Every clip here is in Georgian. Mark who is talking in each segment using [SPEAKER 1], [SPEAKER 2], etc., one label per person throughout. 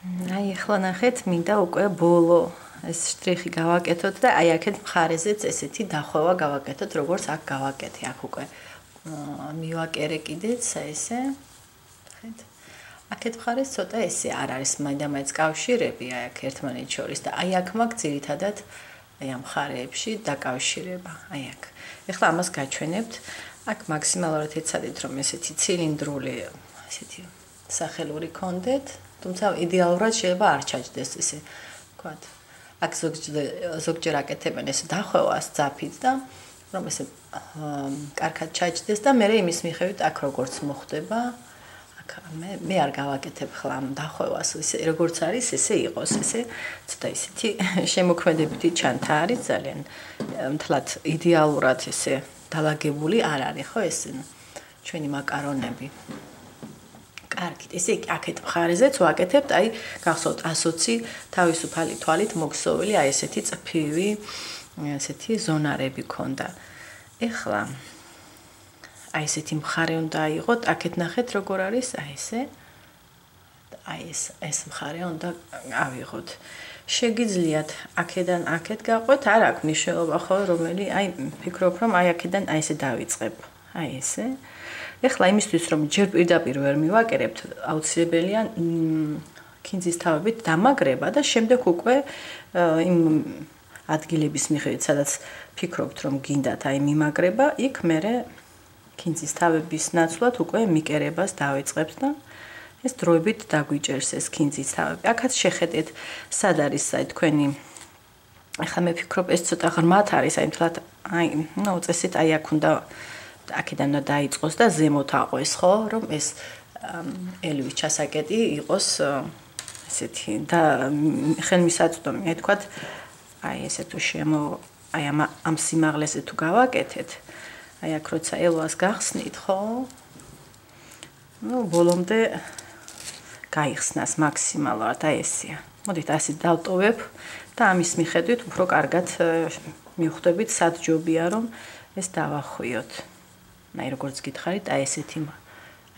[SPEAKER 1] აი ახლა ნახეთ, მინდა უკვე ბოლო ეს შტრიხი გავაკეთოთ და აი აქეთ მხარეზეც ესეთი დახვევა გავაკეთოთ, როგორც აქ გავაკეთე. აქ უკვე მივაკერე კიდეც ესე. ნახეთ. აქეთ მხარეს ცოტა ესე არ არის მაინდა-მაინც კავშირები აი აქ ერთმანეთს შორის და აი აქ მაგ ძირითადად აი ამ მხარეებში დაკავშირება. აი აქ. ეხლა ამას გაჩვენებთ. აქ მაქსიმალურად ეცადეთ რომ ესეთი ცილინდრული ესეთი სახელური კონდეთ, თუმცა იდეალურად შეიძლება არ ჩაჯდეს ესე, ვთქვათ. აქ ზოგჯერ აკეთებენ ეს დახვევას ძაფით და რომ ესე კარგად ჩაჯდეს და მე იმის მიხედვით აქ როგორც მოხდება, აქ მე არ გავაკეთებ ხლა ამ დახვევას, ესე როგორც არის, ესე იყოს, ესე ცოტა ისეთი შემოქმედებითი ჩანთა არის ძალიან მთლად იდეალურად ესე დალაგებული არ არის, ხო ეს ჩვენი მაკარონები. კარგით, ესე აქეთ მხარეზეც ვაკეთებთ, აი გახსოვთ 120 თავისუფალი თვალით მოგსოვილი, აი ესეთი წფივი, ესეთი ზონარები ქონდა. ეხლა აი ესეთი მხარე უნდა აიღოთ, აქეთ ნახეთ როგორ არის, აი ესე. აი ეს მხარე უნდა ავიღოთ. შეგიძლიათ აქედან აქეთ გაყვეთ, არ აქვს მნიშვნელობა ხო, რომელი, აი ფიქრობ რომ აი აქედან აი ესე დავიწყებ. აი ესე. ეხლა იმისთვის რომ ჯერ პირდაპირ ვერ მივაკერებთ, აუცილებელია ქინძის თავებით დამაგრება და შემდეგ უკვე იმ ადგილების მიხედვით, სადაც ფიქრობთ რომ გინდათ აი მიმაგრება, იქ მერე ქინძის თავების ნაცვლად უკვე მიკერებას დავიწყებთ და ეს დროებით დაგვიჭერს ეს ქინძის თავები. აქაც შეხედეთ, სად არის აი თქვენი ეხლა მე ფიქრობ ეს ცოტა ღრმად არის, აი მთლად აი ნუ წესით აი აქ უნდა აქედან უნდა დაიწყოს და ზემოთ აყვეს, ხო, რომ ეს ელვის ჩასაკეტი იყოს ესეთი და ხელმისაწვდომი, აი თქვათ, აი ესე თუ აი ამ სიმაღლეზე თუ გავაკეთეთ, აი აქ როცა ელვას გახსნით, ხო? ნუ ბოლომდე გაიხსნას მაქსიმალურად, აი ესეა. მოდით ასე დავტოვებ და ამის მიხედვით უფრო კარგად მივხვდებით, სად ჯობია რომ ეს დავახვიოთ. აი როგორც გითხარით, აი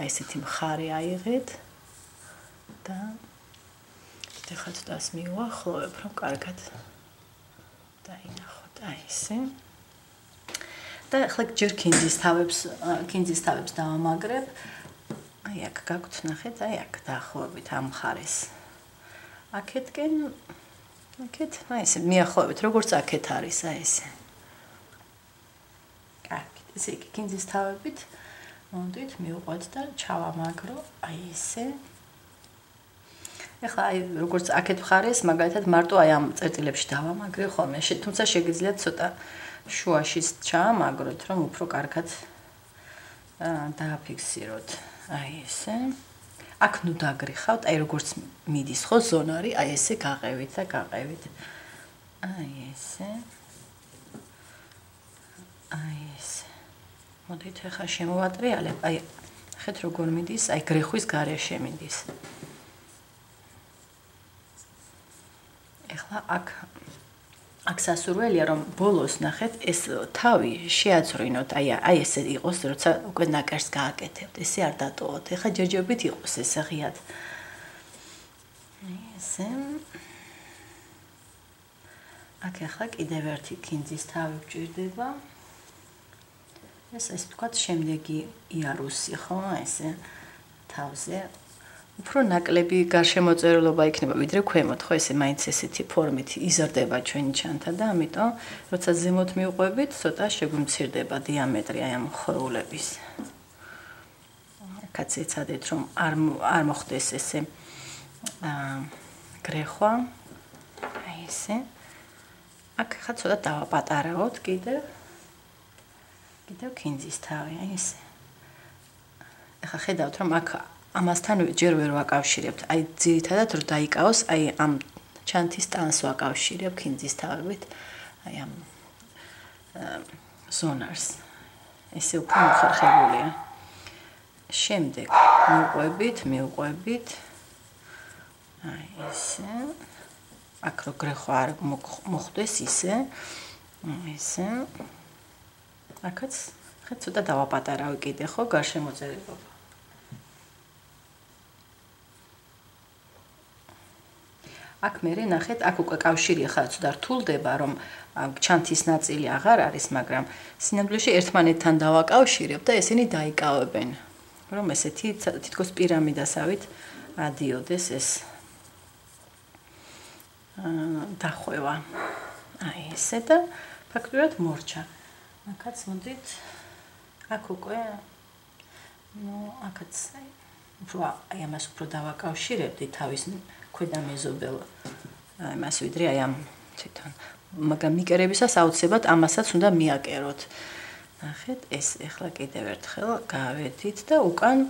[SPEAKER 1] ესეთი მხარე აიღეთ და ეხლა ცოტას მივუახლოვებ, რომ კარგად დაინახოთ, აი ესე. და ახლა ჯერ ქინძის თავებს დავამაგრებ. აი აქ გაგვთ ნახეთ, აი აქ დაახლოებით ამ მხარეს. აქეთკენ აქეთ, აი ესე მიახლოვებით, როგორც აქეთ არის, აი ესე. კარგით, ესე იგი ქინძის თავებით მოდით მივყვეთ და ჩავამაგრო, აი ესე. ეხლა აი როგორც აქეთ მხარეს, მაგალითად მარტო აი ამ წერტილებში დავამაგრე ხოლმე, თუმცა შეგიძლიათ ცოტა შუაში ჩაამაგროთ, რომ უფრო კარგად დააფიქსიროთ. აი ესე. აქ ნუ დაგრიხავთ, აი როგორც მიდის ხო ზონარი, აი ესე გაყევით და გაყევით. აი ესე. აი ესე. მოდით ახლა შემოვატრიალებ, აი ხეთ როგორ მიდის, აი გრეხვის გარეშე მიდის. ეხლა აქ სასურველია რომ ბოლოს ნახეთ ეს თავი შეაცრინოთ, აი ესე იყოს, როცა უკვე ნაკერს გააკეთებთ, ესე არ დატოვოთ. ეხლა ჯერჯერობით იყოს ესე ღიად. ესე. აქ ახლა კიდევ ერთი ქინძის თავი გვჭირდება. ეს თქვათ შემდეგი იარუსი, ხო, ესე თავზე. უფრო ნაკლები გარშემოწერილობა იქნება ვიდრე ქვემოთ, ხო, ესე მაინც ესეთი ფორმით იზრდება ჩვენი ჩანთა და ამიტომ როცა ზემოთ მივყვებით, ცოტა შეგვიმცირდება დიამეტრი აი ამ ხვეულების. აქაც ეცადეთ რომ არ მოხდეს ესე გრეხვა. აი ესე. აქ ხა ცოტა დავაპატარავოთ კიდევ ქინძის თავი, აი ესე. ეხლა ხედავთ რომ აქ ამასთან ჯერ ვერ ვაკავშირებთ, აი ძირითადად რომ დაიკავოს, აი ამ ჩანთის ტანს ვაკავშირებ ქინძის თავებით, აი ამ ზონარს. ესე უფრო მოხერხებულია. შემდეგ მივყვებით. აი ესე. აქ რო გრეხვა არ მოხდეს ისე. ესე. აქაც ხა ცოტა დავაპატარავი კიდე ხო გარშემოწერილობა. აქ მე ნახეთ, აქ უკვე კავშირი ხარ ცოტა რთულდება, რომ ჩანთის ნაწილი აღარ არის, მაგრამ სინამდვილეში ერთმანეთთან დავაკავშირებ და ესენი დაიკავებენ. რომ ესეთი თითქოს პირამიდასავით ადიოდეს ეს დახვევა. აი ესე და ფაქტურად მორჩა. აქაც მოდით აქ უკვე აქაც აი ამას უფრო დავაკავშირებდი თავის ქვედა მეზობელ იმას ვიდრე აი ამ თვითონ მაგრამ მიკერებისას აუცილებლად ამასაც უნდა მიაკეროთ. ნახეთ, ეს ახლა კიდევ ერთხელ გავედით და უკან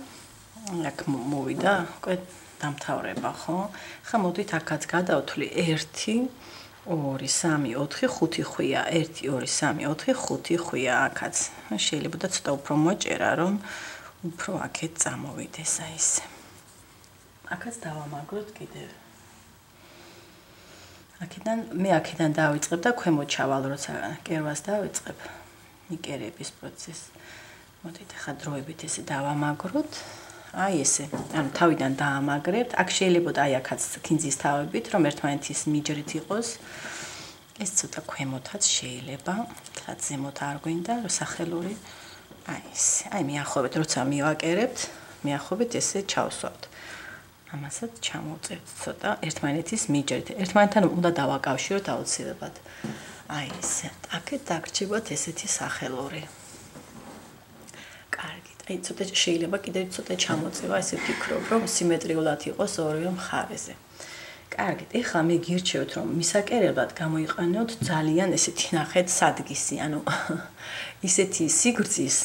[SPEAKER 1] აქ მოვიდა უკვე დამთავრება, ხო? ხა მოდით აქაც გადავთვლი 1 2 3 4 5 ხვია 1 2 3 4 5 ხვია აქაც. შეიძლება და ცოტა უფრო მოჭერა რომ უფრო აქეთ წამოვიდეს აი ესე. აქაც დავამაგროთ კიდევ. აქედან დავიწყებ და ქვემოთ ჩავალ, როცა კერვას დავიწყებ მიკერების პროცესს. მოდით ახლა დროებით ესე დავამაგროთ. აი ესე. ანუ თავიდან დაამაგრებთ. აქ შეიძლება და აი აქაც ქინძის თავებით, რომ ერთმანეთის მიჯრით იყოს. ეს ცოტა ქვემოთაც შეიძლება. თაც ზემოთ არ გვინდა, რომ სახელური აი ესე. აი მიახლოვეთ, როცა მივაკერებთ, მიახლოვეთ ესე ჩავსვათ. ამასაც ჩამოვწევთ ცოტა ერთმანეთის მიჯრით. ერთმანეთთან უნდა დავაკავშიროთ აუცილებლად. აი ესე. აქეთ დაგრჩებათ ესეთი სახელური. კარგით. აი ცოტა შეიძლება კიდევ ცოტა ჩამოწევა, ესე ვფიქრობ, რომ სიმეტრიულად იყოს ორივე მხარეზე. კარგით. ეხლა მე გირჩევთ, რომ მისაკერებლად გამოიყენოთ ძალიან ესეთი ნახეთ სადგისი, ანუ ისეთი სიგრძის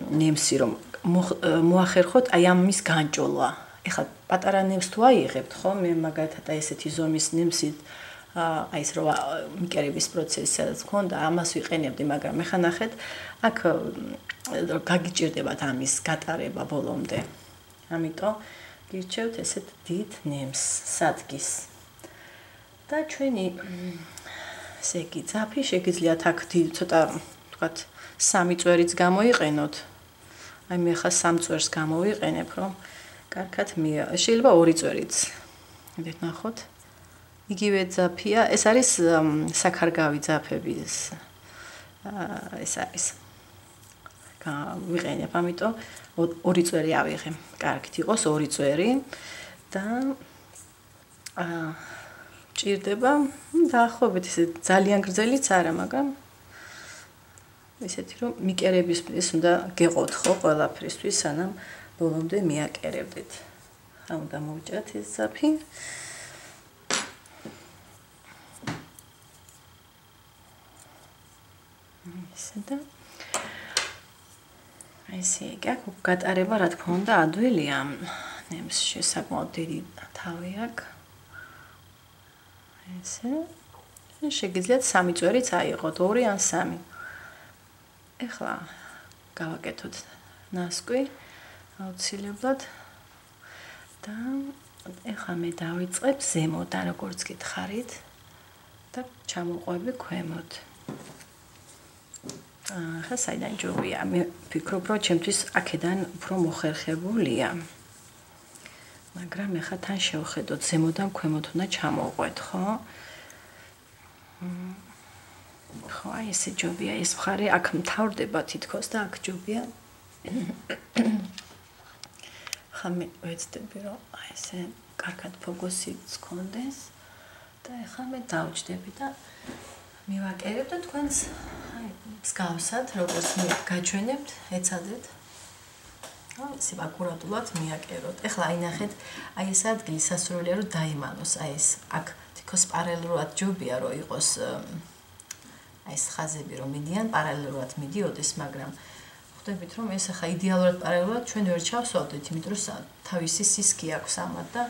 [SPEAKER 1] ნემსი, რომ მოახერხოთ აი ამის განჭოლვა. ეხლა პატარა ნემს თუ აიღებთ, ხო? მე მაგალითად აი ესეთი ზომის ნემსით აი ეს რო მიკერების პროცესი სადაც გქონდა, ამას ვიყენებდი, მაგრამ ეხლა ნახეთ, აქ გაგიჭირდებათ ამის გატარება ბოლომდე. ამიტომ გირჩევთ ესეთ დიდ ნემს, სადგის. და ჩვენი ესე იგი ძაფი შეგიძლიათ აქ ცოტა თქვათ 3 წვერიც გამოიყენოთ. აი მე ხა 3 წვერს გამოვიყენებ, რომ კარგად შეიძლება 2 წვერიც. მოდით ნახოთ. იგივე ძაფია, ეს არის საქარგავი ძაფების ეს არის. ვიყენებ, ამიტომ 2 წვერი ავიღე. კარგით იყოს 2 წვერი და ჭირდება დაახლოებით ესე ძალიან გრძელიც არა, მაგრამ ესეთი რომ მიკერების ეს უნდა გეყოთ ხო ყველაფრისთვის, სანამ ბოლომდე მიაკერებდით. ხა უნდა მოვჭრათ ეს ძაფი. ესე და ესე იგი, აქ გატარება რა თქმა უნდა ადვილია. ნემსში საკმაოდ დიდი თავი აქვს. ესე. შეგიძლიათ 3 წვერიც აიღოთ, 2 ან 3. ეხლა გავაკეთოთ ნასკვი აუცილებლად და ეხლა მე დავიწყებ ზემოდან, როგორც გითხარით და ჩამოვყვები ქვემოთ. ახლა საიდან ჯობია? მე ვფიქრობ, რომ ჩემთვის აქედან უფრო მოხერხებულია. მაგრამ ეხლა თან შევხედოთ, ზემოდან ქვემოთ უნდა ჩამოვყვეთ, ხო? ხო, აი ესე ჯობია, ეს მხარე აქ მთავრდება თითქოს და აქ ჯობია. ხა მე ვეცდები, რომ აი ესე კარგად ფოკუსიც გქონდეს და ეხლა მე დავჭდები და მივაკერებ და თქვენს აი მსგავსად, როგორც მე გაჩვენებთ, ეცადეთ. აი ესე აკურატულად მიაკეროთ. ეხლა აი ნახეთ, აი ეს ადგილი სასურველია რომ დაიმალოს, აი ეს აქ თითქოს პარალელურად ჯობია რომ იყოს აი ეს ხაზები რომ მიდიან პარალელურად მიდიოდეს, მაგრამ ხვდებით რომ ეს ახლა იდეალურად პარალელურად ჩვენ ვერ ჩავსვავდით, იმიტომ რომ თავისი სისქი აქვს ამათ და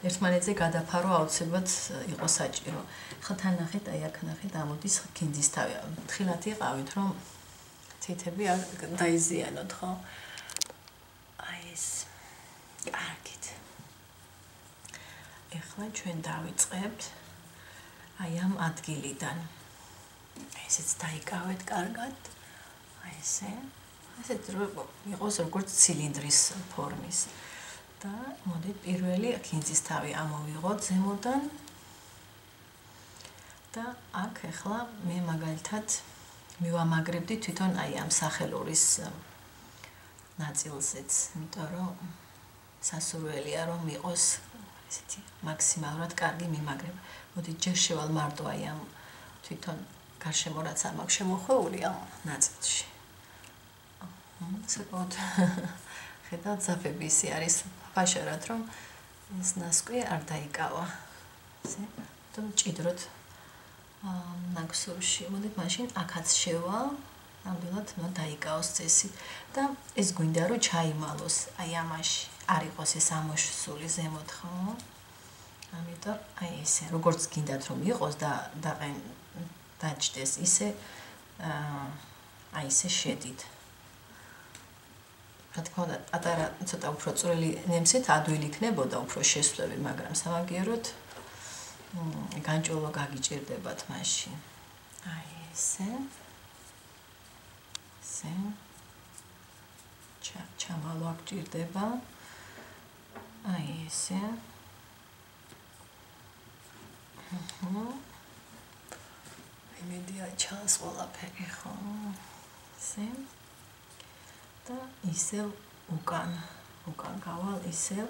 [SPEAKER 1] ერთმანეთზე გადაფარო აუცილებლად იყოს საჭირო. ხა თან ნახეთ, აი აქ ნახეთ, ამოდის ქინძის თავი. თხილად იყავით რომ თითები არ დაიზიანოთ, ხო? აი ეს კარგით. ეხლა ჩვენ დავიწყებთ აი ამ ადგილიდან. ესეც დაიკავეთ კარგად. აი ესე. ესეთ რომ იყოს როგორც ცილინდრის ფორმის. და მოდით პირველი კინძის თავი ამოვიღოთ ზემოდან და აქ ახლა მე მაგალითად მივამაგრებდი თვითონ აი ამ სახელურის ნაწილზეც, იმიტომ რომ სასურველია რომ იყოს ესეთი მაქსიმალურად კარგი მიმაგრება. მოდით ჯერ შევალ მარტო აი ამ თვითონ გარშემო რაც ამ აქვს შემოხვეული ამ ნაწილში. საკმაოდ ხედავთ ზაფები ისე არის ფაშარად რომ ეს ნასკვი არ დაიკავა. ისე თუმ ჭიდროთ ნაკსურში. მოდით მაშინ აქაც შევალ ნამდვილად დაიკაოს წესი და ეს გვინდა რომ ჩაიმალოს აი ამაში არ იყოს ეს ამოშსული ზემოთ ხო? ამიტომ აი ესე როგორც გინდათ რომ იყოს და დაჭდეს ისე აი ესე შედით. რა თქმა უნდა, პატარა ცოტა უფრო წვრილი ნემსით ადვილი იქნებოდა უფრო შესვლები, მაგრამ სამაგიეროდ განჭოლო გაგიჭირდებათ მაშინ. აი ესე. ესე. ჩამალო აგჭირდება. აი ესე. იმედია ჩანს ყველაფერი ხო? ესე. და ისევ უკან გავალ ისევ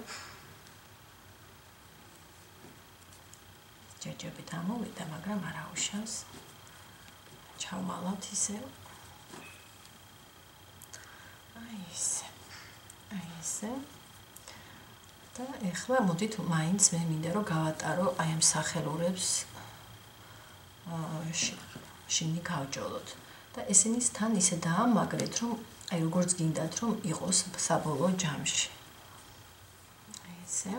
[SPEAKER 1] ჯერჯერობით ამოვიდა, მაგრამ არ აუშავს. ჩავმალავთ ისევ. აი ესე. და ეხლა მოდით მაინც მე მინდა რომ გავატარო აი ამ სახელურებს შინი გავჯოლოთ და ესენიც თან ისე დაამაგრეთ რომ აი როგორც გინდათ რომ იყოს საბოლოო ჯამში. აი ესე.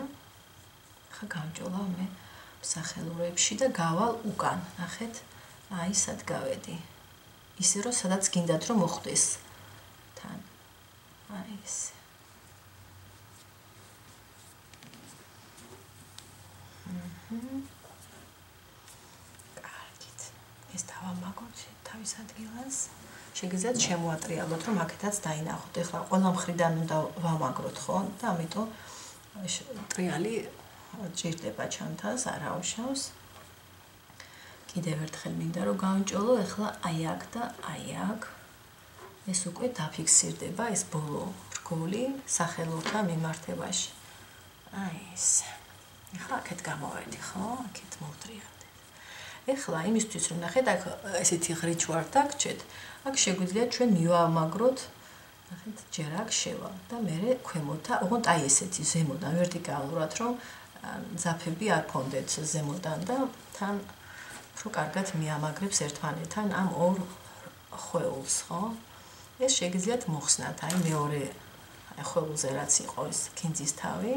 [SPEAKER 1] ხა გავჯოლავ მე სახელურებში და გავალ უკან. ნახეთ, აი სად გავედი. ისე რომ სადაც გინდათ რომ მოხდეს თან. აი ესე. კარგით. ეს დავამაგოთ თავის ადგილას. შეგიძლიათ შემოატრიალოთ რომ აქეთაც დაინახოთ. ეხლა ყველა მხრიდან უნდა ვამაგროთ ხო? და ამიტომ ტრიალი ჭირდება ჩანთას, არ აუშავს. კიდევ ერთხელ მინდა რომ გავიმჭოლო, ეხლა აი აქ და აი აქ. ეს უკვე დაფიქსირდება ეს ბოლო რგოლი სახელურთა მიმართებაში. აი ესე. ეხლა აქეთ გამოვედი, ხო? აქეთ მოვტრიალდეთ. ეხლა იმისთვის რომ ნახეთ, აქ ესეთი ღრიჩ ვარ დაგჭეთ, აქ შეგვიძლია ჩვენ მივამაგროთ, ნახეთ, ჯერ აქ შევალ და მე ქვემოთა, ოღონდ აი ესეთი ზემოდან ვერტიკალურად, რომ ზაფები არ გქონდეთ ზემოდან და თან უფრო კარგად მიამაგრებს ერთმანეთთან ამ ორ ხვეულს, ხო? ეს შეგიძლიათ მოხსნათ, აი მეორე ხვეულზე რაც იყო ეს კინძის თავი.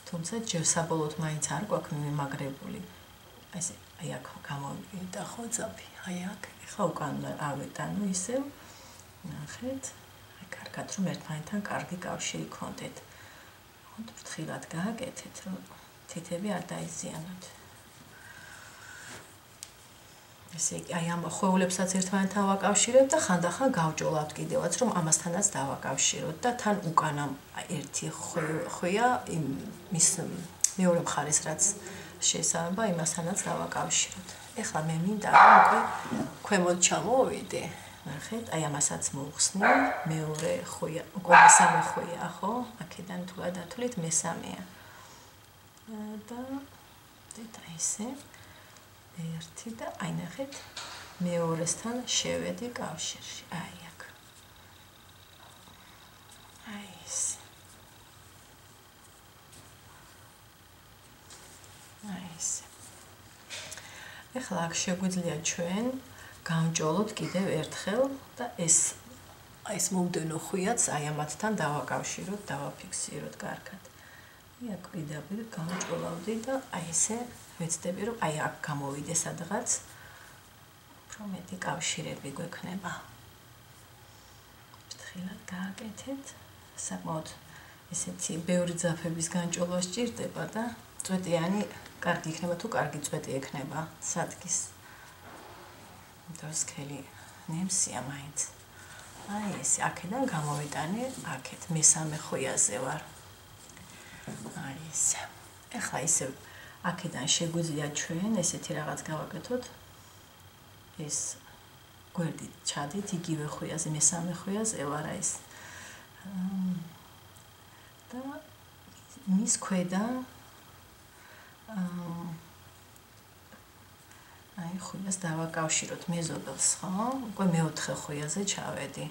[SPEAKER 1] თუმცა ჯერ საბოლოოდ მაინც არ გვაქვს მიმაგრებული. ესე აი აქ გამოვიდა ხო ზაფი, აი აქ. ეხლა უკან ავეტანო ისევ. ნახეთ, აი კარგად რომ ერთმანეთთან კარგი კავშირი გქონდეთ. ხოთ ფრთხილად გააკეთეთ, რომ თითები არ დაიზიანოთ. ესე იგი, აი ამ ხვეულებსაც ერთმანეთთან ვაკავშირებ და ხანდახან გავჯოლავთ კიდევაც, რომ ამასთანაც დავაკავშიროთ და თან უკან ამ ერთი ხვია მის მეორე მხარეს რაც შესაბამება იმასთანაც დავაკავშიროთ. ეხლა მე მინდა რომ უკვე ქვემოთ ჩამოვიდე. ნახეთ, აი ამასაც მოვხსნი, მეორე ხვია, უკვე მესამე ხვია, ხო? აქედან თუ გადათვლით მესამეა. და ესე ერთი და აი ნახეთ, მეორესთან შევედი კავშირში. აი აქ. აი ესე. აი ესე. ეხლა აქ შეგვიძლია ჩვენ გავჯოლოთ კიდევ ერთხელ და ეს მომდენო ხვიაც აი ამათთან დავაკავშიროთ, დავაფიქსიროთ კარგად. აი აქ პირდაპირ გავჯოლავდი და აი ესე ვეცდები რომ აი აქ გამოვიდე სადღაც უფრო მეტი კავშირები გვექნება. ფრთხილად გააკეთეთ. საკმაოდ ესეთი ბევრი ძაფების განჭოლვა სჭირდება და წვეტიანი კარგი იქნება თუ კარგი წვეტი ექნება სადგის. დასკელი ნემსია მაინც. აი ესე აქედან გამოვიტანე, აქეთ მესამე ხვიაზე ვარ. აი ესე. ეხლა ისე აქედან შეგვიძლია ჩვენ ესეთი რაღაც გავაკეთოთ. ეს გვერდით ჩადით იგივე ხუიაზე, მესამე ხუიაზე ევარა ეს. და მის ქვედა აი ხუიას დავაკავშიროთ მეზობელს, ხო? უკვე მეოთხე ხუიაზე ჩავედი.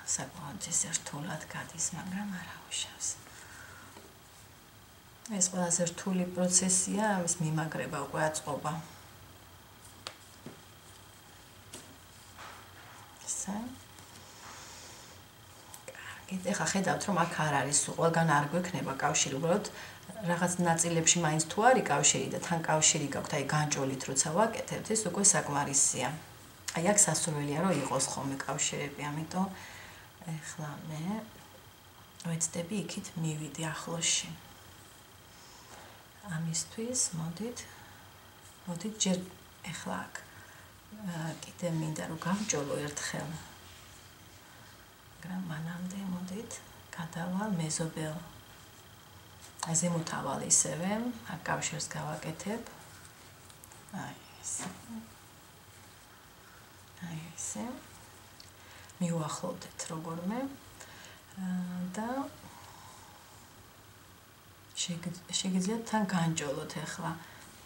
[SPEAKER 1] საკმაოდ ისე რთულად გადის, მაგრამ არა უშავს. ეს ყველაზე რთული პროცესია, ამის მიმაგრება უკვე აწყობა. ეხლა ხედავთ რომ აქ არ არის ყველგან არ გვექნება კავშირი, უბრალოდ რაღაც ნაწილებში მაინც თუ არის კავშირი და თან კავშირი გაქვთ, აი განჭოლით როცა ვაკეთებთ, ეს უკვე საკმარისია. აი აქ სასურველია რომ იყოს ხოლმე კავშირები, ამიტომ ეხლა მე ვეცდები იქით მივიდი ახლოსში. ამისთვის მოდით ჯერ ეხლა აქ კიდე მინდა რომ გავჭოლო ერთხელ. მაგრამ მანამდე მოდით გადავალ მეზობელ ზემოთავალ ისევე აქ კავშირს გავაკეთებ. აი ესე. მივახლოვდეთ როგორმე და შეგიძლიათ თან განჭოლოთ ეხლა,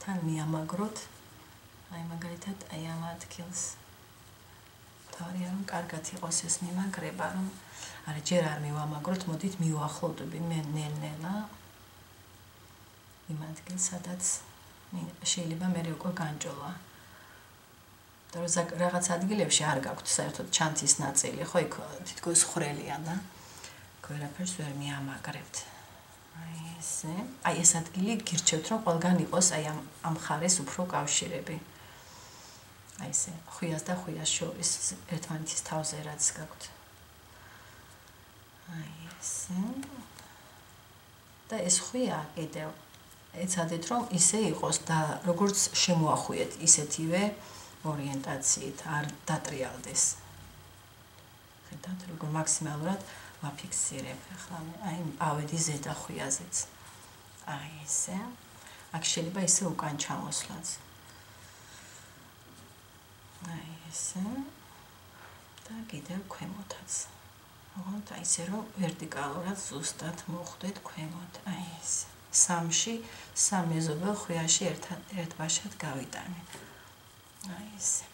[SPEAKER 1] თან მიამაგროთ. აი მაგალითად აი ამ ადგილს. თავია რომ კარგად იყოს ეს მიმაგრება, რომ არა ჯერ არ მივამაგროთ, მოდით მივახლოვდები მე ნელ-ნელა იმ ადგილს, სადაც შეიძლება მე უკვე განჭოლა. და რაღაც ადგილებში არ გაქვთ საერთოდ ჩანთის ნაწილი, ხო იქ თითქოს ხრელია და ყველაფერს ვერ მიამაგრებთ. აი ესე. აი ეს ადგილი გირჩევთ რომ ყველგან იყოს აი ამ ხარეს უფრო კავშირები. აი ესე, ხუიას და ხუიას შორის ერთმანეთის თავზე რაც გაქვთ. აი ესე. და ეს ხუია კიდევ ეცადეთ რომ ისე იყოს და როგორც შემოახუიეთ ისეთივე ორიენტაციით არ დატრიალდეს. ხედავთ როგორ მაქსიმალურად ვაფიქსირებ. ახლა აი ავედი ზედა ხუიაზეც. აი ესე. აქ შეიძლება ისე უკან ჩამოსვლაც. აი ესე. და კიდევ ქვემოთაც. ოღონდ აი ესე რომ ვერტიკალურად ზუსტად მოხვდეთ ქვემოთ. აი ესე. სამში სამ მეზობელ ხუიაში ერთბაშად გავიტანე. აი ესე.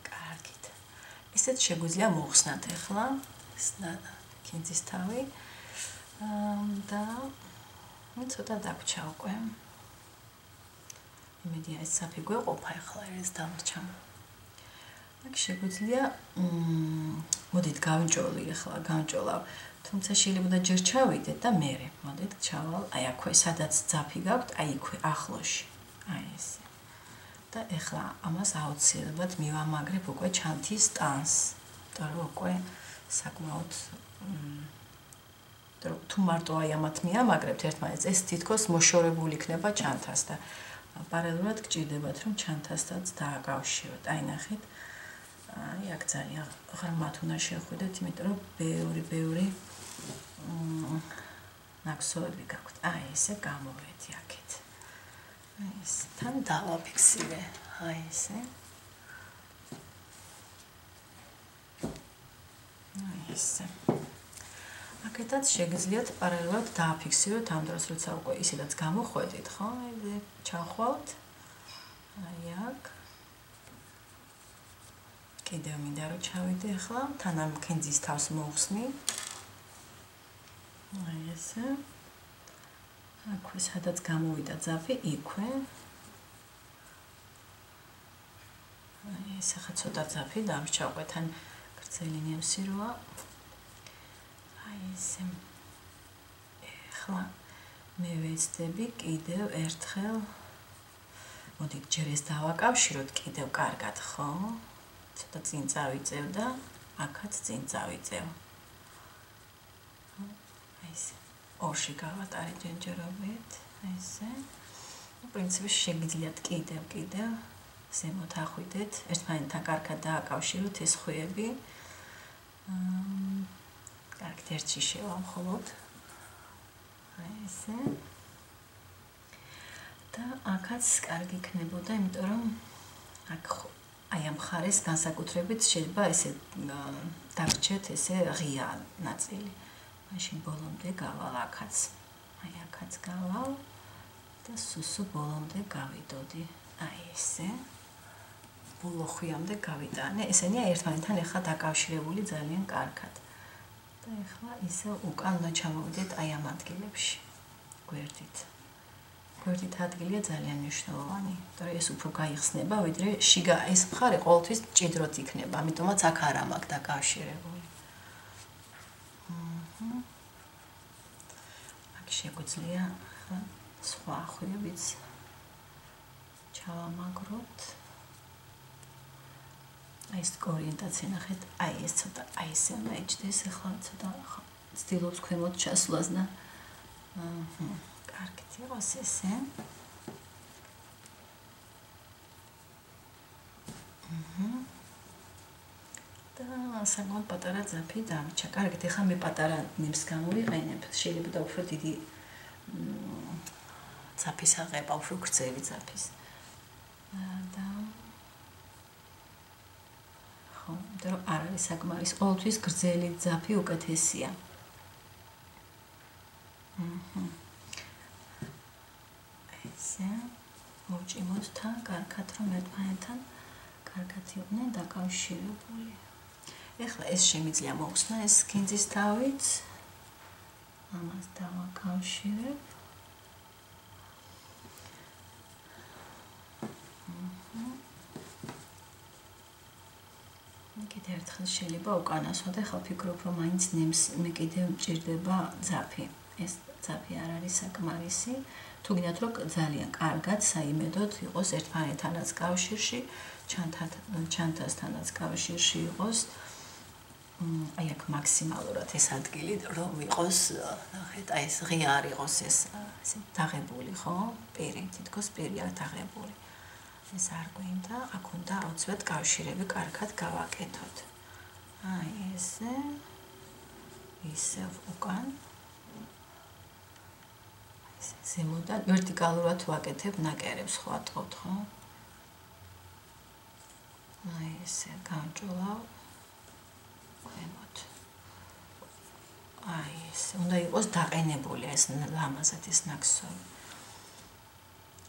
[SPEAKER 1] კარგით. ისეთ შეგვიძლია მოხსნათ ახლა ეს კინძის თავი და ცოტა დაგვრჩა უკვე. იმედია ეს საფი გვეყოფა ახლა ეს დამრჩა. აქ შეგვიძლია მოდით გავიჭოლი ახლა გავჭოლავ. თუმცა შეიძლება და ჯერ ჩავიდეთ და მერე მოდით ჩავალ აი აქვე სადაც ძაფი გაქვთ, აი იქვე ახლოში. აი ესე. და ეხლა ამას აუცილებლად მივამაგრებ უკვე ჩანთის ტანს. და რომ უკვე საკმაოდ თუ მარტო აი ამათ მიამაგრებთ ერთმანეთს, ეს თითქოს მოშორებული იქნება ჩანთას და პარალელურად გჭირდებათ რომ ჩანთასაც დააკავშიროთ. აი ნახეთ. აი აქ ძალიან ღრმად უნდა შევხვიდეთ, იმიტომ რომ ბევრი ნაკსოები გაქვთ. აი ესე გამოვედი აქეთ. აი ეს თან დავაფიქსირე. აი ესე. აი ესე. აქეთაც შეგიძლიათ პარალელურად დააფიქსიროთ ამ დროს, როცა უკვე ისედაც გამოხვედით, ხო? აი ჩახვალთ. აი აქ. კიდევ მინდა რომ ჩავიდე ახლა, თან ამ კინძის თავს მოვხსნი. აი ესე. აქვე სადაც გამოვიდა ძაფი, იქვე. აი ეს ახლა ცოტა ძაფი დამრჩა უკვე თან გრძელი ნემსიროა. აი ესე. ახლა მე ვეცდები კიდევ ერთხელ მოდით ჯერ ეს დავაკავშიროთ კიდევ კარგად, ხო? ცოტა წინ წავიწევ და აქაც წინ წავიწევ. აი ესე. ორში გავატარე ჯერჯერობით, აი ესე. პრინციპში შეგიძლიათ კიდევ ზემოთ ახვიდეთ, ერთმანეთთან კარგად დააკავშიროთ ეს ხუიები. კარგით ერთში შევა მხოლოდ. ესე. და აქაც კარგი იქნებოდა, იმიტომ რომ აქ აი ამ ხარეს განსაკუთრებით შეიძლება ესე დაგჭეთ ესე ღია ნაწილი. მაშინ ბოლომდე გავალ აქაც. აი აქაც გავალ და სუსუ ბოლომდე გავიდოდი. აი ესე. ბოლო ხვიამდე გავიტანე. ესენია ერთმანეთთან ეხლა დაკავშირებული ძალიან კარგად. და ეხლა ისე უკან უნდა ჩამოვიდეთ აი ამ ადგილებში. გვერდით. გვერდით ადგილია ძალიან მნიშვნელოვანი. იმიტომ რომ ეს უფრო გაიხსნება, ვიდრე შიგა ეს მხარე ყოველთვის ჭიდროდ იქნება. ამიტომაც აქ არ ამაქვს დაკავშირებული. აქ შეგვიძლია სხვა ხვიებიც ჩავამაგროთ. აი ეს ორიენტაცია ნახეთ, აი ეს ცოტა აი ესე უნდა იჭდეს, ახლა ცოტა ცდილობს ქვემოთ ჩასვლას და კარგით იყოს ესე. და საკმაოდ პატარა ძაფი დამრჩა. კარგით, ახლა მე პატარა ნებს გამოვიყენებ, შეიძლება და უფრო დიდი ძაფის აღება, უფრო გრძელი ძაფის. და იმიტომ რომ არ არის საკმარის, ყოველთვის გრძელი ძაფი უკეთესია. ესე მოვჭიმოთ თან, კარგად რომ ერთმანეთთან კარგად იყვნენ დაკავშირებული. ეხლა ეს შემიძლია მოვხსნა ეს კინძის თავით. ამას დავაკავშირებ. კიდევ ერთხელ შეიძლება უკანასვათ, ახლა ვფიქრობ, რომ მაინც ნემს მე კიდევ მჭირდება ძაფი. ეს ძაფი არ არის საკმარისი. თუ გინდათ რომ ძალიან კარგად საიმედოდ იყოს ერთმანეთთანაც კავშირში, ჩანთასთანაც კავშირში იყოს. აი აქ მაქსიმალურად ეს ადგილი რომ იყოს, ნახეთ, აი ეს ღია არ იყოს ეს დაღებული, ხო? პირი, თითქოს პირი არ დაღებული. ეს არ გვინდა, აქ უნდა აუცილებლად კავშირები კარგად გავაკეთოთ. აი ესე. ისევ უკან. ზემოდან ვერტიკალურად ვაკეთებ ნაკერებს, ხო ატყობთ, ხო? აი ესე გავჭოლავ ქვემოთ. აი ესე, უნდა იყოს დაყენებული ეს ლამაზად ეს ნაკსოვი.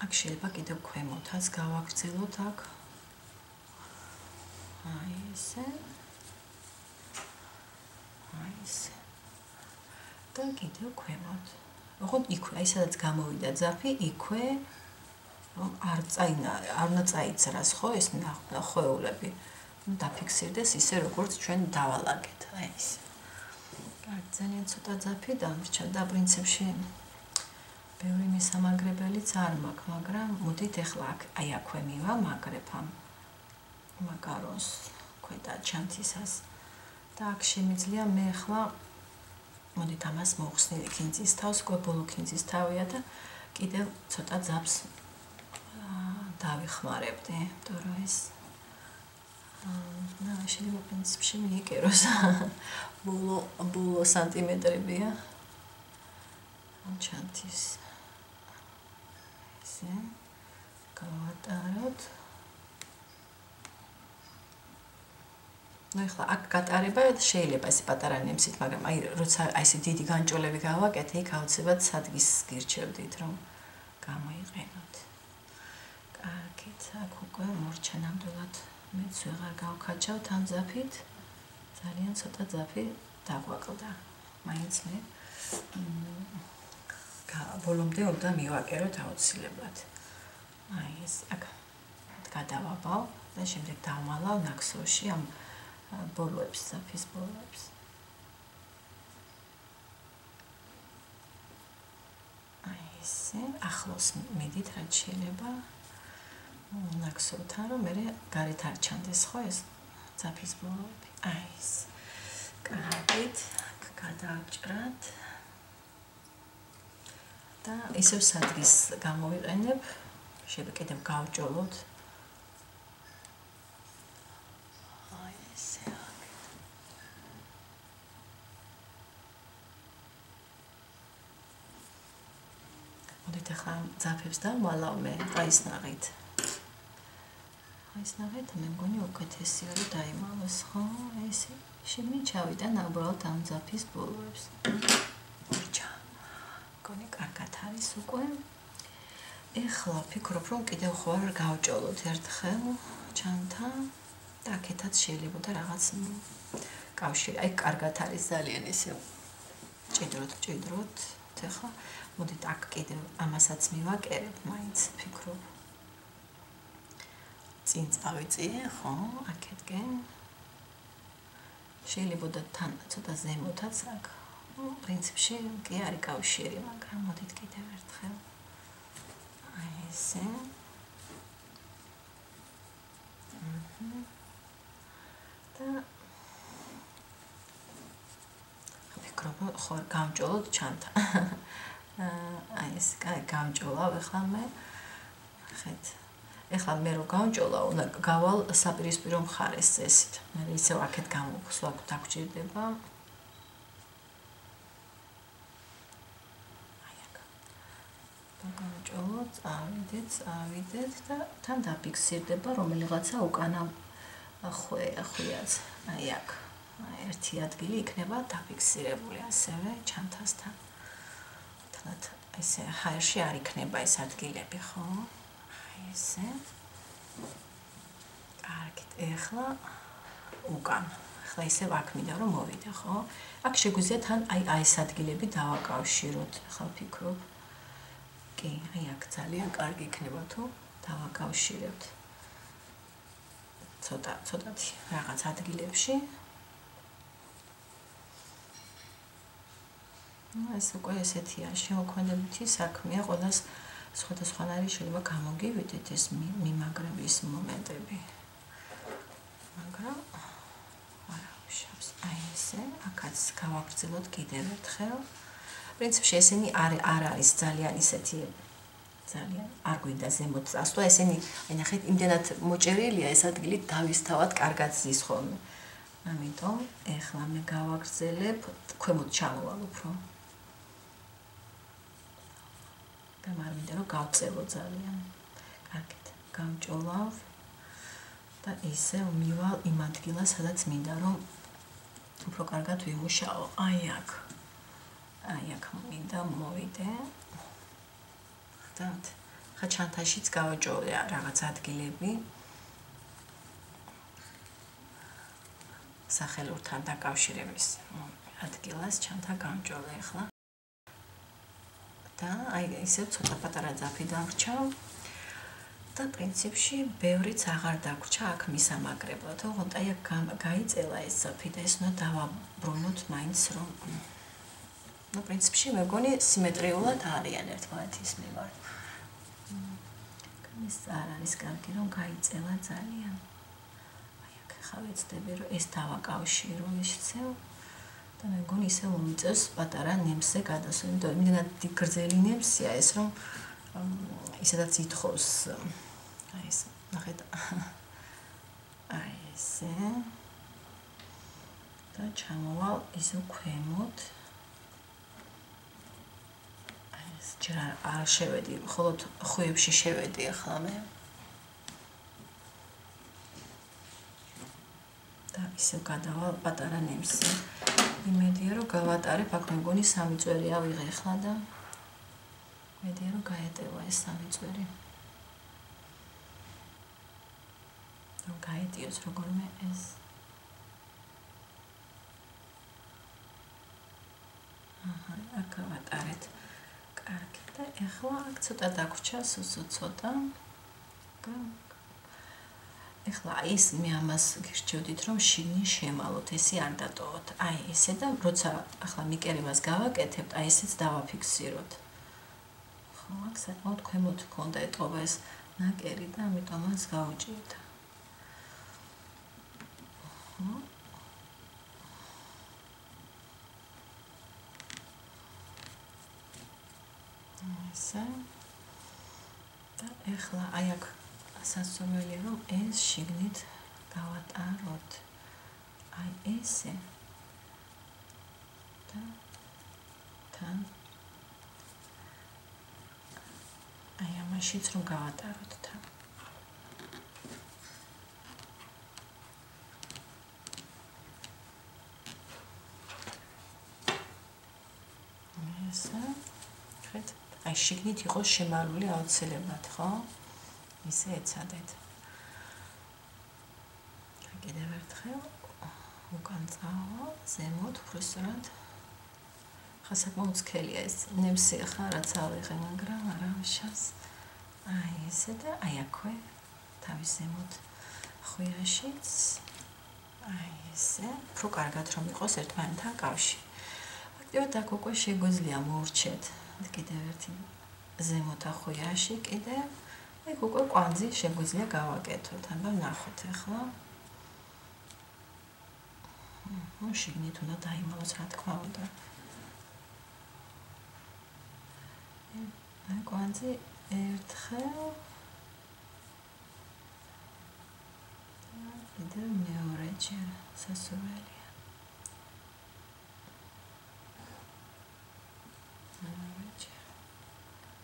[SPEAKER 1] აქ შეიძლება კიდევ ქვემოთაც გავაგრძელოთ აქ. აი ესე. აი ესე. და კიდევ ქვემოთ. ოღონდ იქვე, აი სადაც გამოვიდა ძაფი, იქვე რომ არ უნდა წაიძრას, ხო, ეს ხვეულები. დაფიქსირდეს ისე როგორც ჩვენ დავალაგეთ, აი ეს. კარგი, ძალიან ცოტა ძაფი დამრჩა და პრინციპში ბევრი მისამაგრებელიც არ მაქვს, მაგრამ მოდით ახლა აი აქვე მივამაგრებ ამ მაკარონს ქვედა ჩანთისას და აქ შემიძლია მე ახლა მოდით ამას მოვხსნილი კინძის თავს, კვებულო კინძის თავია და კიდევ ცოტა ძაფს დავიხმარებდი, იმიტომ რომ ეს შეიძლება პრინციპში მიიკეროს ბოლო სანტიმეტრებია ჩანთის. ესე გავატაროთ. ნუ ახლა აქ გატარება შეიძლება ესე პატარა ნემსით, მაგრამ აი როცა აი ესე დიდი განჭოლები გავაკეთე, იქ აუცილებლად სადგის გირჩევდით, რომ გამოიყენოთ. კარგით, აქ უკვე მორჩა ნამდვილად მეც ვეღარ გავქაჩავთ ამ ძაფით. ძალიან ცოტა ძაფი დაგვაკლდა. მაინც მე ბოლომდე უნდა მივაკეროთ აუცილებლად. აი ეს აქ გადავაბავ და შემდეგ დავმალავ ნაკსოვში ამ ბოლოებს, ძაფის ბოლოებს. აი ესე, ახლოს მიდით რაც შეიძლება ნაკსოვთან, რომ მე გარეთ არ ჩანდეს, ხო ეს ძაფის ბოლოები. აი ეს. კარგით, გადავჭრათ. და ისევ სადგის გამოვიყენებ, შეიძლება კიდევ გავჭოლოთ. აი ესე. მოდით ახლა ძაფებს დავვალავ მე ყაისნაღით. ყაისნაღით მე მგონი უკეთესია რომ დაიმალოს, ხო? ესე შიგნით ჩავიდა ნაბრალად ამ ძაფის ბოლოებს. ორჩა. მგონი კარგად არის უკვე. ეხლა ფიქრობ რომ კიდევ ხო არ გავჭოლოთ ერთხელ ჩანთა და აქეთაც შეიძლება და რაღაც კავშირი. აი კარგად არის ძალიან ესე ჭიდროთ. ეხლა მოდით აქ კიდევ ამასაც მივაკერებ, მაინც ფიქრობ. წინ წავიწიე, ხო, აქეთკენ. შეიძლება და თან ცოტა ზემოთაც აქ. პრინციპში კი არის კავშირი, მაგრამ მოდით კიდევ ერთხელ. აი ესე. და ფიქრობ ხო გამჭოლოთ ჩანთა. აი ეს გამჭოლავ ახლა მე. ხეთ. ეხლა მე რო გამჭოლავ, უნდა გავალ საპირისპირო მხარეს წესით. მე ისევ აქეთ გამოვხსვა, დაგჭირდება. აი აქ. გამჭოლოთ, ავიდეთ და თან დაფიქსირდება რომელიღაცა უკანა ხვიაც. აი აქ. ერთი ადგილი იქნება დაფიქსირებული ასევე ჩანთასთან. თუნდაც ესე ჰაერში არ იქნება ეს ადგილები, ხო? აი ესე. კარგით, ეხლა უკან. ეხლა ისევ აქ მინდა რომ მოვიდე, ხო? აქ შეგვიძლია თან აი ეს ადგილები დავაკავშიროთ. ეხლა ვფიქრობ. კი, აი აქ ძალიან კარგი იქნება თუ დავაკავშირებთ. ცოტათი რაღაც ადგილებში. ეს უკვე ესეთია, შემოქმედებითი საქმეა, ყველას სხვადასხვანაირი შეიძლება გამოგივიდეთ ეს მიმაგრების მომენტები. მაგრამ არა უშავს. აი ესე, აქაც გავაგრძელოთ კიდევ ერთხელ. პრინციპში ესენი არ არის ძალიან ისეთი ძალიან არ გვინდა ზემოთ წასვლა, ესენი აი ნახეთ, იმდენად მოჭერილია ეს ადგილი დავისთავად კარგად ზის ხოლმე. ამიტომ ეხლა მე გავაგრძელებ, ქვემოთ ჩამოვალ უფრო. და არ მინდა რომ გავწელო ძალიან. კარგით, გამჭოლავ და ისე მივალ იმ ადგილას, სადაც მინდა რომ უფრო კარგად ვიმუშაო. აი აქ. აი აქ მინდა მოვიდე. ხდათ? ხა ჩანთაშიც გავაჭოლე რაღაც ადგილები. სახელურთან დაკავშირების ადგილას ჩანთა გამჭოლე ახლა. და აი ისე ცოტა პატარა ძაფი დავრჩა და პრინციპში ბევრიც აღარ დაგვრჩა აქ მისამაგრებლად. ოღონდ აი აქ გაიწელა ეს ძაფი და ეს უნდა დავაბრუნოთ მაინც რომ პრინციპში მე მგონი სიმეტრიულად არიან ერთმანეთის მიმართ. ეს არ არის კარგი რომ გაიწელა ძალიან. აი აქ ხა ვეცდები რომ ეს დავაკავშირო ისევ და მე მგონი ისე მომიწევს პატარა ნემსზე გადასვლა. იმიტომ იმდენად გრძელი ნემსია ეს რომ ისედაც ითხოვს აი ეს ნახეთ აი ესე და ჩამოვალ ისე ქვემოთ. აი ეს ჯერ არ შევედი, მხოლოდ ხვიებში შევედი ახლა მე. და ისე გადავალ პატარა ნემსზე. იმედია რომ გავატარებ, აქ მე მგონი 3 წვერი ავიღე ახლა და იმედია რომ გაეტევა ეს 3 წვერი. რომ გაეტიოს როგორმე ეს. აჰა, აქ გავატარეთ. კარგი და ახლა აქ ცოტა დაგვრჩა, ცოტა. ეხლა ის მე ამას გირჩევდით რომ შიგნით შემალოთ, ესე არ დატოვოთ. აი ესე და როცა ახლა მიკერებას გავაკეთებთ, აი ესეც დავაფიქსიროთ. ხო, აქ საკმაოდ ქვემოთ მქონდა ეტყობა ეს ნაკერი და ამიტომაც გავუჭირდა. ხო. ესე. და ეხლა აი აქ სასურველია რომ ეს შიგნით გავატაროთ. აი ესე. და თან მაშინც რომ გავატაროთ თან. ესა. ხედავთ, აი შიგნით იყოს შემალული აუცილებლად, ხო? ისე ეცადეთ. კიდევ ერთხელ უკან წავა, ზემოთ უფრო სწორად. ხა საკმაოდ სქელია ეს ნემსი ხა რაც ავიღე, მაგრამ არავიშას. აი ესე და აი აქვე თავის ზემოთ ხვიაშიც. აი ესე, უფრო კარგად რომ იყოს ერთმანეთთან კავშირი. აქტიურად აქ უკვე შეგვიძლია მოურჩეთ კიდევ ერთი ზემოთ ხვიაში კიდევ. აი უკვე კვანძი შეგვიძლია გავაკეთოთ. აბა ნახოთ ახლა. შიგნით უნდა დაიმალოს რა თქმა უნდა. აი კვანძი ერთხელ კიდევ მეორეჯერ სასურველია. მეორეჯერ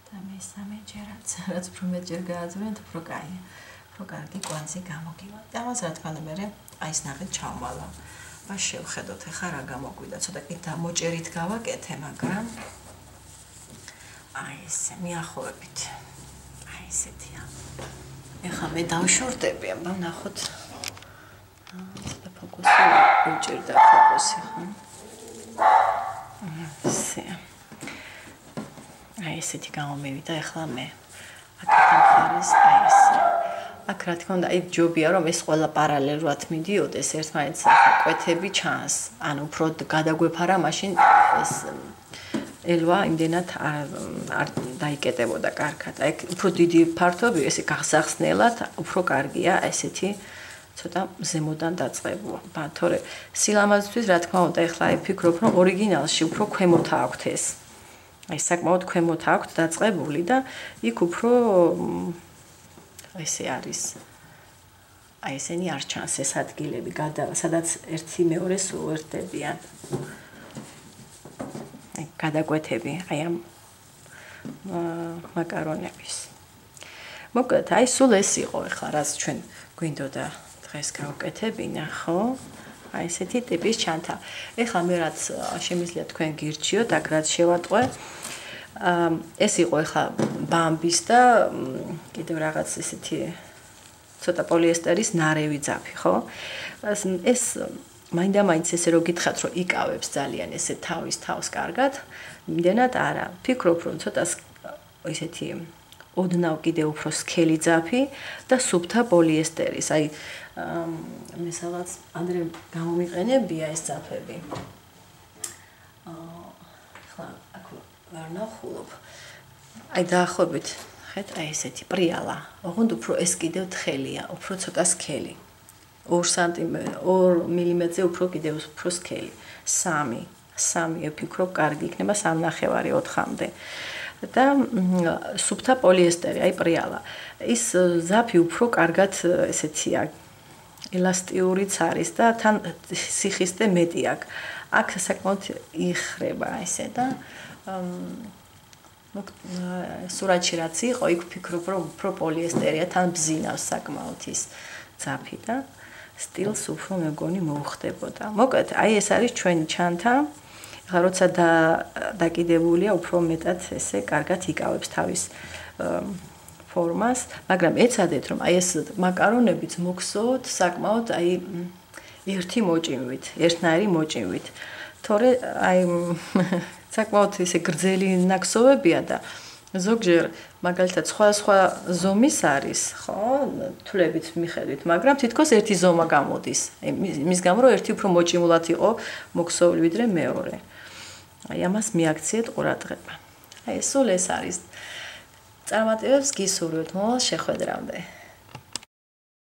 [SPEAKER 1] და მესამეჯერაც რაც უფრო მეტჯერ გააძვრენთ უფრო კაია. უფრო კარგი კვანძი გამოგივა. და ამას რა თქმა უნდა მე აი ეს ნახეთ ჩავმალა. მას შევხედოთ ახლა რა გამოგვიდა. ცოტა კი დამოჭერით გავაკეთე, მაგრამ აი ესე მიახლოებით. აი ესეთია. ახლა მე დავშორტები, აბა ნახოთ. ცოტა ფოკუსი უჭირდა ფოკუსი, ხო? ესე. აი ესეთი გამომივიდა ახლა მე. აქედან მხარეს აი ესე. აქ რა თქმა უნდა, აი ჯობია რომ ეს ყველა პარალელურად მიდიოდეს, ერთმანეთს კვეთები ჩანს. ანუ უფრო გადაგვეფარა, მაშინ ეს ელვა იმდენად არ დაიკეტებოდა კარგად. აი უფრო დიდი ფართობი, ესე გახსახსნელად უფრო კარგია ესეთი ცოტა ზემოდან დაწყება. თორე სილამაზისთვის რა თქმა უნდა, ეხლა აი ფიქრობ რომ ორიგინალში უფრო ქვემოთ აქვთ ეს. აი საკმაოდ ქვემოთ აქვთ დაწყებული და იქ უფრო ესე არის. აი ესენი არ ჩანს ეს ადგილები, სადაც ერთი მეორეს უერთდებიან. აი გადაკვეთები, აი ამ მაკარონების. მოკლედ, აი სულ ეს იყო ახლა, რაც ჩვენ გვინდოდა დღეს გავუკეთებინა, ხო? აი ესეთი ტიპის ჩანთა. ეხლა მე რაც შემიძლია თქვენ გირჩიოთ, აქ რაც შევატყვე, ეს იყო ახლა ბამბის და კიდევ რაღაც ესეთი ცოტა პოლიესტერის ნარევი ძაფი, ხო? ეს მაინდა-მაინც ესე რო გითხრათ, რომ იკავებს ძალიან ესე თავის თავს კარგად, იმდენად არა. ფიქრობ, რომ ცოტა ესეთი ოდნავ კიდევ უფრო სქელი ძაფი და სუფთა პოლიესტერის. აი მე სადღაც ადრე გამომიყენებია ეს ძაფები. ახლა აქ ვერ ნახულობ. აი დაახლოებით, ხედავთ, აი ესეთი პრიალა. ოღონდ უფრო ეს კიდევ თხელია, უფრო ცოტა სქელი. 2 მმ-ზე უფრო კიდევ უფრო სქელი. 3 ვფიქრობ, კარგი იქნება 3.5 4-მდე. და სუფთა პოლიესტერი, აი პრიალა. ის ზაფი უფრო კარგად ესეთია, ელასტიურიც არის და თან სიხისტე მეტი აქვს. აქ საკმაოდ იხრება ესე და სურათში რაც იყო, იქ ვფიქრობ, რომ უფრო პოლიესტერია, თან ბზინავს საკმაოდ ის ზაფი და სტილს უფრო მეგონი მოუხდებოდა. მოკლედ, აი ეს არის ჩვენი ჩანთა. ახლა როცა დაკიდებულია, უფრო მეტად ესე კარგად იკავებს თავის ფორმას, მაგრამ ეცადეთ, რომ აი ეს მაკარონებიც მოგსოთ საკმაოდ აი ერთი მოჭიმვით, ერთნაირი მოჭიმვით. თორე აი საკმაოდ ესე გრძელი ნაკსოვებია და ზოგჯერ მაგალითად სხვა ზომის არის, ხო, თვლებით მიხედვით, მაგრამ თითქოს ერთი ზომა გამოდის. იმის გამო რომ ერთი უფრო მოჭიმულად იყო მოგსოვლი ვიდრე მეორე. აი ამას მიაქციეთ ყურადღება. აი სულ ეს არის. წარმატებებს გისურვებთ, მოვალ შეხვედრამდე.